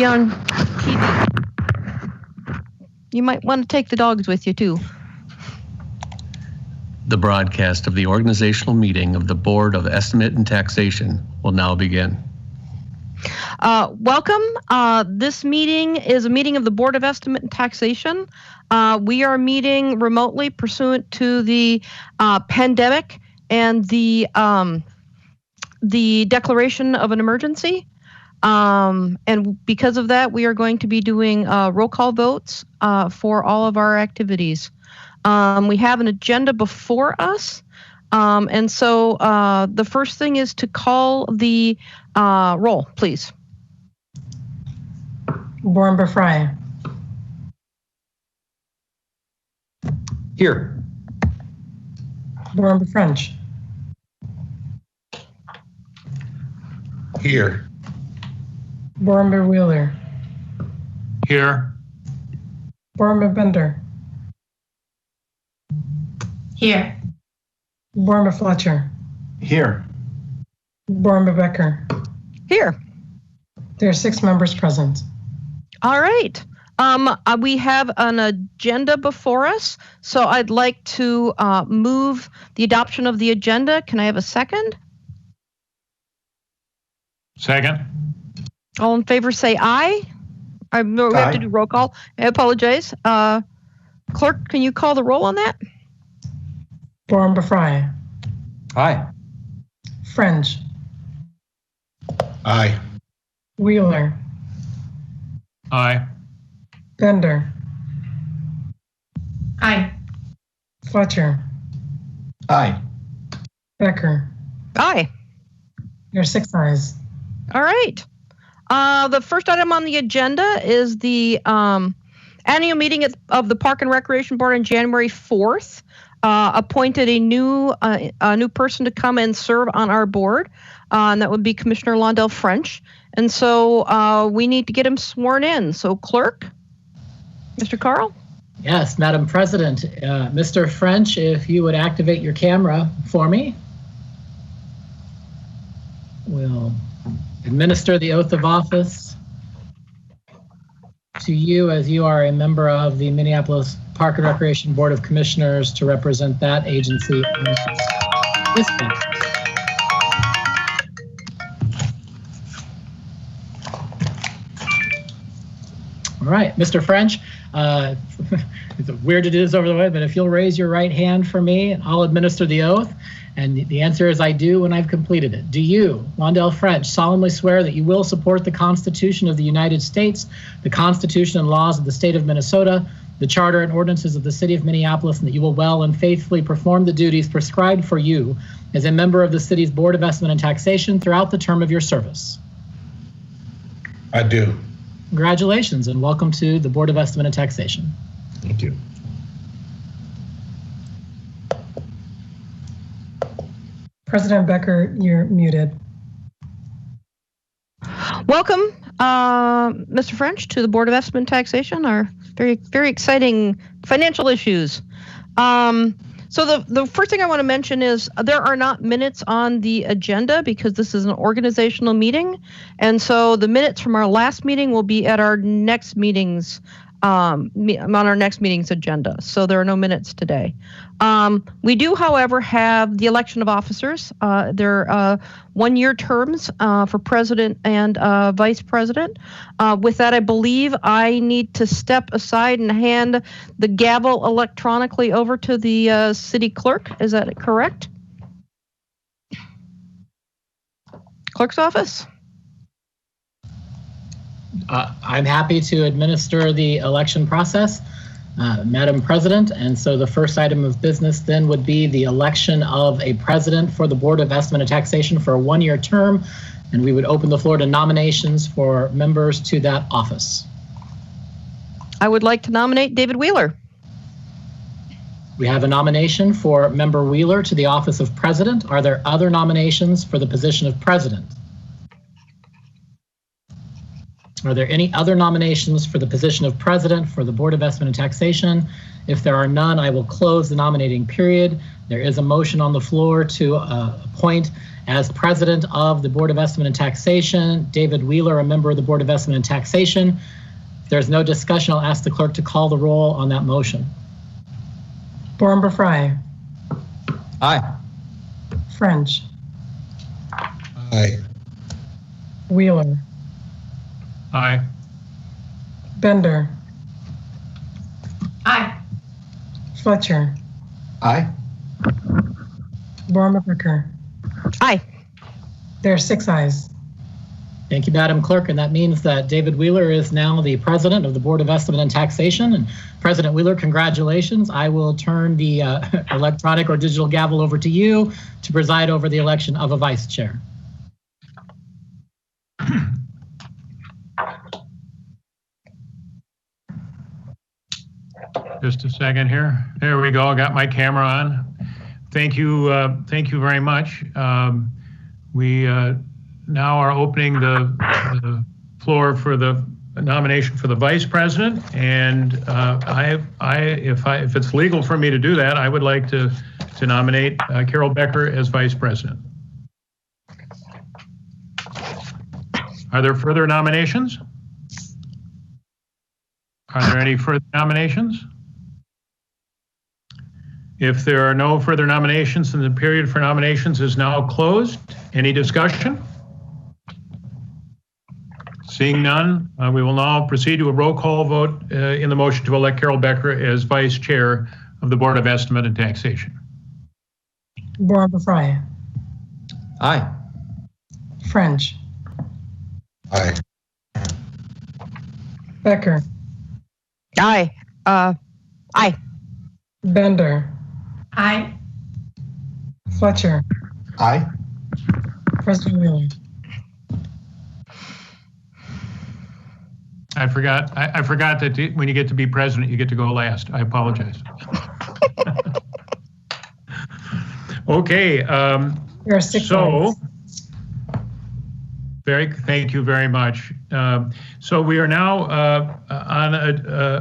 on TV. You might want to take the dogs with you too. The broadcast of the organizational meeting of the Board of Estimate and Taxation will now begin. Welcome. This meeting is a meeting of the Board of Estimate and Taxation. We are meeting remotely pursuant to the pandemic and the declaration of an emergency. And because of that, we are going to be doing roll call votes for all of our activities. We have an agenda before us. And so the first thing is to call the roll, please. Born-Befrye. Here. Born-Befrench. Here. Born-Wheeler. Here. Born-Bender. Here. Born-Fletcher. Here. Becker. Here. There are 6 members present. All right. We have an agenda before us, so I'd like to move the adoption of the agenda. Can I have a second? Second. All in favor say aye. We have to do roll call. I apologize. Clerk, can you call the roll on that? Born-Befrye. Aye. French. Aye. Wheeler. Aye. Bender. Aye. Fletcher. Aye. Becker. Aye. There are 6 ayes. All right. The first item on the agenda is the annual meeting of the Park and Recreation Board on January 4th. Appointed a new person to come and serve on our board, and that would be Commissioner Londell French. And so we need to get him sworn in. So clerk, Mr. Carl? Yes, Madam President. Mr. French, if you would activate your camera for me. We'll administer the oath of office to you as you are a member of the Minneapolis Park and Recreation Board of Commissioners to represent that agency. All right, Mr. French, it's weird to do this over the way, but if you'll raise your right hand for me, I'll administer the oath. And the answer is I do when I've completed it. Do you, Londell French, solemnly swear that you will support the Constitution of the United States, the Constitution and laws of the state of Minnesota, the charter and ordinances of the city of Minneapolis, and that you will well and faithfully perform the duties prescribed for you as a member of the city's Board of Estimate and Taxation throughout the term of your service? I do. Congratulations and welcome to the Board of Estimate and Taxation. Thank you. President Becker, you're muted. Welcome, Mr. French, to the Board of Estimate and Taxation, our very, very exciting financial issues. So the first thing I want to mention is there are not minutes on the agenda because this is an organizational meeting. And so the minutes from our last meeting will be at our next meeting's on our next meeting's agenda. So there are no minutes today. We do, however, have the election of officers. They're 1-year terms for president and vice president. With that, I believe I need to step aside and hand the gavel electronically over to the city clerk. Is that correct? Clerk's office? I'm happy to administer the election process, Madam President. And so the first item of business then would be the election of a president for the Board of Estimate and Taxation for a 1-year term. And we would open the floor to nominations for members to that office. I would like to nominate David Wheeler. We have a nomination for Member Wheeler to the office of president. Are there other nominations for the position of president? Are there any other nominations for the position of president for the Board of Estimate and Taxation? If there are none, I will close the nominating period. There is a motion on the floor to appoint as president of the Board of Estimate and Taxation David Wheeler, a member of the Board of Estimate and Taxation. If there's no discussion, I'll ask the clerk to call the roll on that motion. Board Member Fry. Aye. French. Aye. Wheeler. Aye. Bender. Aye. Fletcher. Aye. Board Member Becker. Aye. There are 6 ayes. Thank you, Madam Clerk. And that means that David Wheeler is now the president of the Board of Estimate and Taxation. And President Wheeler, congratulations. I will turn the electronic or digital gavel over to you to preside over the election of a vice chair. Just a second here. There we go. I got my camera on. Thank you very much. We now are opening the floor for the nomination for the vice president, and if it's legal for me to do that, I would like to nominate Carol Becker as vice president. Are there further nominations? Are there any further nominations? If there are no further nominations, then the period for nominations is now closed. Any discussion? Seeing none, we will now proceed to a roll call vote in the motion to elect Carol Becker as vice chair of the Board of Estimate and Taxation. Board Member Fry. Aye. French. Aye. Becker. Aye. Aye. Bender. Aye. Fletcher. Aye. President Wheeler. I forgot that when you get to be president, you get to go last. I apologize. Okay. There are 6 ayes. Thank you very much. So we are now on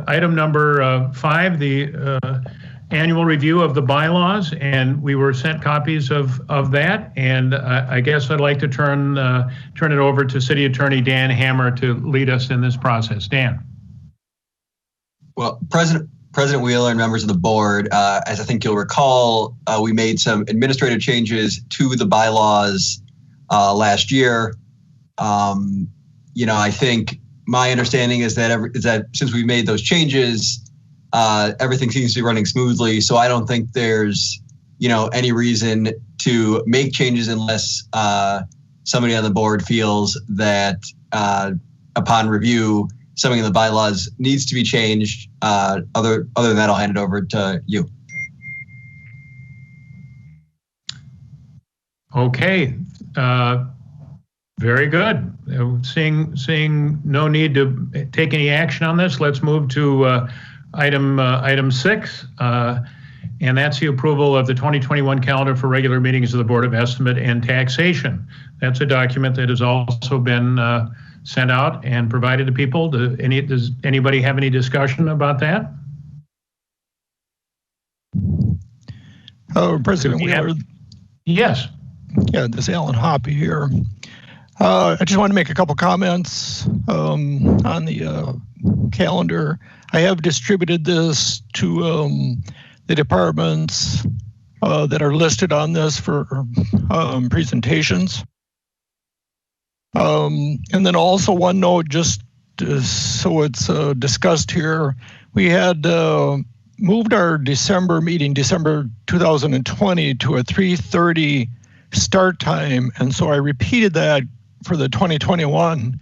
item number 5, the annual review of the bylaws, and we were sent copies of that. And I guess I'd like to turn it over to City Attorney Dan Hammer to lead us in this process. Dan. Well, President Wheeler and members of the board, as I think you'll recall, we made some administrative changes to the bylaws last year. I think my understanding is that since we made those changes, everything seems to be running smoothly. So I don't think there's, any reason to make changes unless somebody on the board feels that upon review, something in the bylaws needs to be changed. Other than that, I'll hand it over to you. Okay. Very good. Seeing no need to take any action on this, let's move to item 6, and that's the approval of the 2021 calendar for regular meetings of the Board of Estimate and Taxation. That's a document that has also been sent out and provided to people. Does anybody have any discussion about that? President Wheeler. Yes. Yeah, this is Alan Hoppy here. I just want to make a couple comments on the calendar. I have distributed this to the departments that are listed on this for presentations. And then also one note, just so it's discussed here, we had moved our December meeting, December 2020, to a 3:30 start time. And so I repeated that for the 2021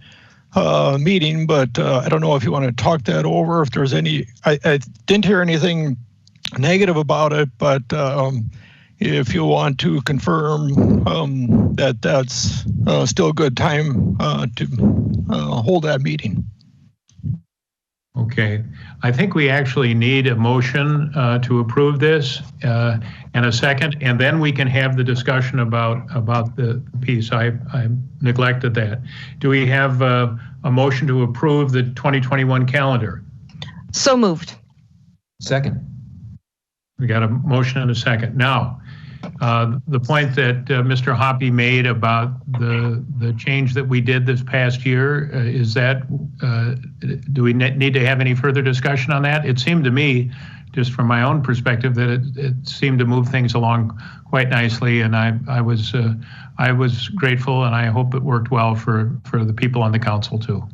meeting, but I don't know if you want to talk that over, if there's any, I didn't hear anything negative about it, but if you want to confirm that that's still a good time to hold that meeting. Okay, I think we actually need a motion to approve this and a second, and then we can have the discussion about the piece. I neglected that. Do we have a motion to approve the 2021 calendar? So moved. Second. We got a motion and a second. Now, the point that Mr. Hoppy made about the change that we did this past year, is that, do we need to have any further discussion on that? It seemed to me, just from my own perspective, that it seemed to move things along quite nicely, and I was grateful, and I hope it worked well for the people on the council too.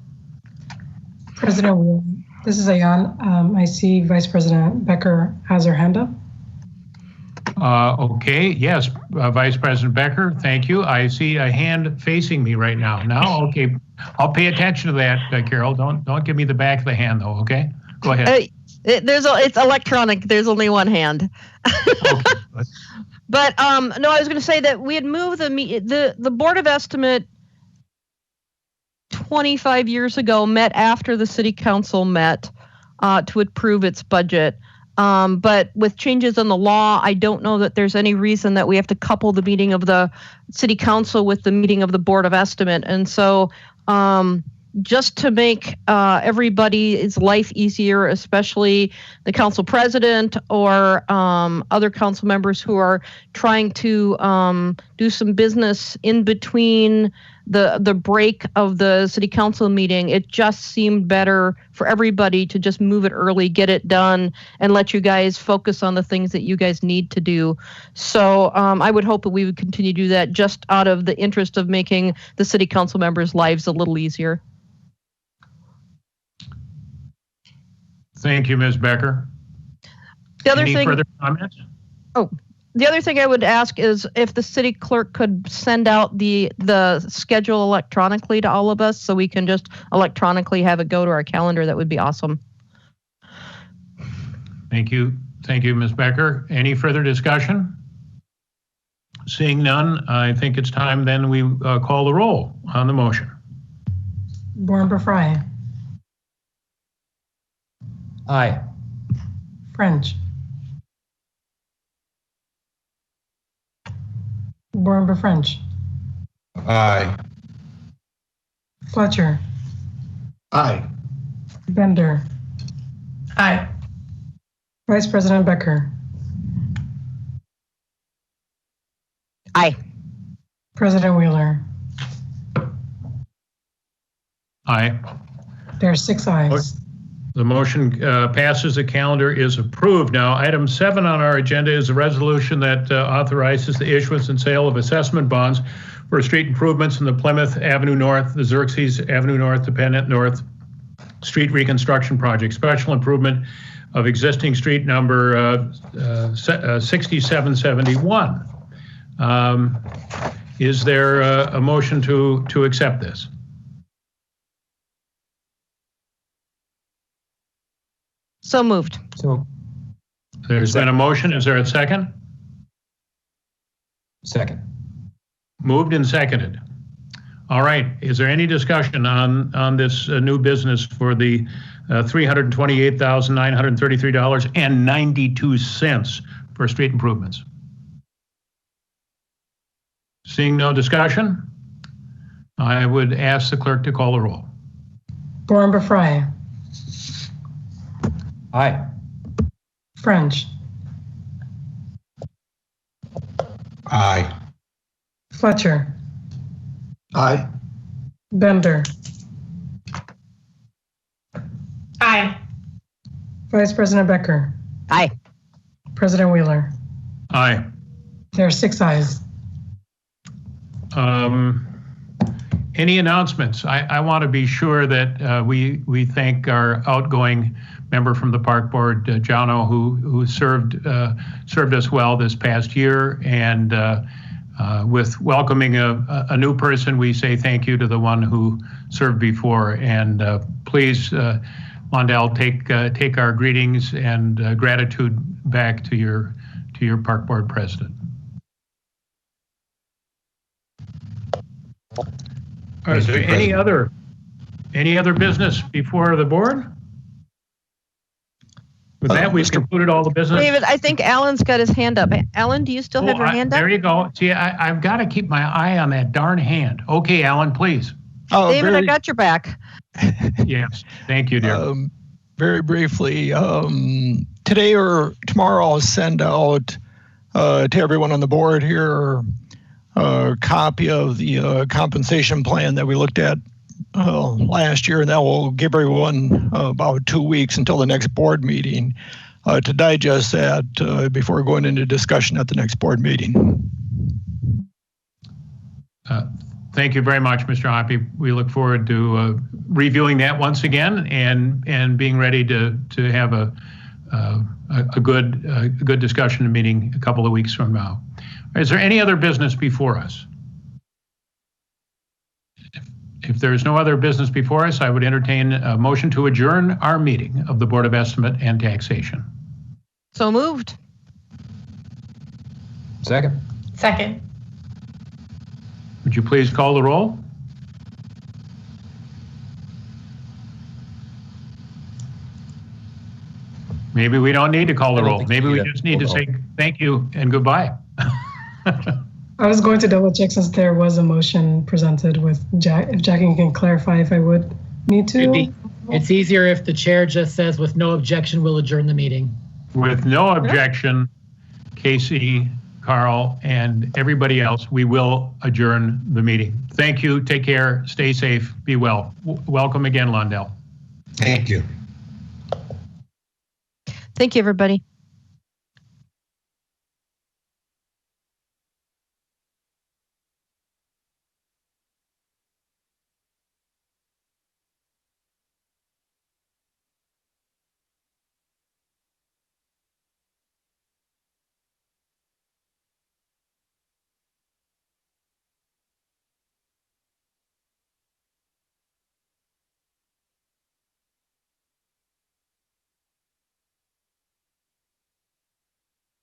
President Wheeler, this is Ayan. I see Vice President Becker has her hand up. Okay, yes, Vice President Becker, thank you. I see a hand facing me right now. Now, okay, I'll pay attention to that, Carol. Don't give me the back of the hand though, okay? Go ahead. It's electronic. There's only one hand. Okay. But no, I was going to say that we had moved the Board of Estimate 25 years ago met after the City Council met to approve its budget. But with changes in the law, I don't know that there's any reason that we have to couple the meeting of the City Council with the meeting of the Board of Estimate. And so just to make everybody's life easier, especially the council president or other council members who are trying to do some business in between the break of the city council meeting, it just seemed better for everybody to just move it early, get it done, and let you guys focus on the things that you guys need to do. So I would hope that we would continue to do that just out of the interest of making the city council members' lives a little easier. Thank you, Ms. Becker. Any further comments? Oh, the other thing I would ask is if the city clerk could send out the schedule electronically to all of us so we can just electronically have it go to our calendar, that would be awesome. Thank you. Thank you, Ms. Becker. Any further discussion? Seeing none, I think it's time then we call the roll on the motion. Born Fry. Aye. French. Born French. Aye. Fletcher. Aye. Bender. Aye. Vice President Becker. Aye. President Wheeler. Aye. There are 6 ayes. The motion passes. The calendar is approved. Now, item 7 on our agenda is a resolution that authorizes the issuance and sale of assessment bonds for street improvements in the Plymouth Avenue North, the Xerxes Avenue North, Dependent North Street Reconstruction Project, special improvement of existing street number 6771. Is there a motion to accept this? So moved. So. There's been a motion. Is there a second? Second. Moved and seconded. All right. Is there any discussion on this new business for the $328,933.92 for street improvements? Seeing no discussion, I would ask the clerk to call the roll. Born Fry. Aye. French. Aye. Fletcher. Aye. Bender. Aye. Vice President Becker. Aye. President Wheeler. Aye. There are 6 ayes. Any announcements? I want to be sure that we thank our outgoing member from the Park Board, Jono, who served us well this past year. And with welcoming a new person, we say thank you to the one who served before. And please, Mondale, take our greetings and gratitude back to your Park Board president. Is there any other business before the board? With that, we've Mr. concluded all the business. David, I think Alan's got his hand up. Alan, do you still have your hand up? There you go. See, I've got to keep my eye on that darn hand. Okay, Alan, please. David, I got your back. Yes, thank you, dear. Very briefly, today or tomorrow, I'll send out to everyone on the board here a copy of the compensation plan that we looked at last year, and that will give everyone about 2 weeks until the next board meeting to digest that before going into discussion at the next board meeting. Thank you very much, Mr. Hoppy. We look forward to reviewing that once again and being ready to have a good discussion and meeting a couple of weeks from now. Is there any other business before us? If there's no other business before us, I would entertain a motion to adjourn our meeting of the Board of Estimate and Taxation. So moved. Second. Second. Would you please call the roll? Maybe we don't need to call the roll. Maybe we just need to say thank you and goodbye. I was going to double check since there was a motion presented with Jack. If Jackie can clarify if I would need to. It's easier if the chair just says, with no objection, we'll adjourn the meeting. With no objection, Casey, Carl, and everybody else, we will adjourn the meeting. Thank you. Take care. Stay safe. Be well. Welcome again, Londell. Thank you. Thank you, everybody.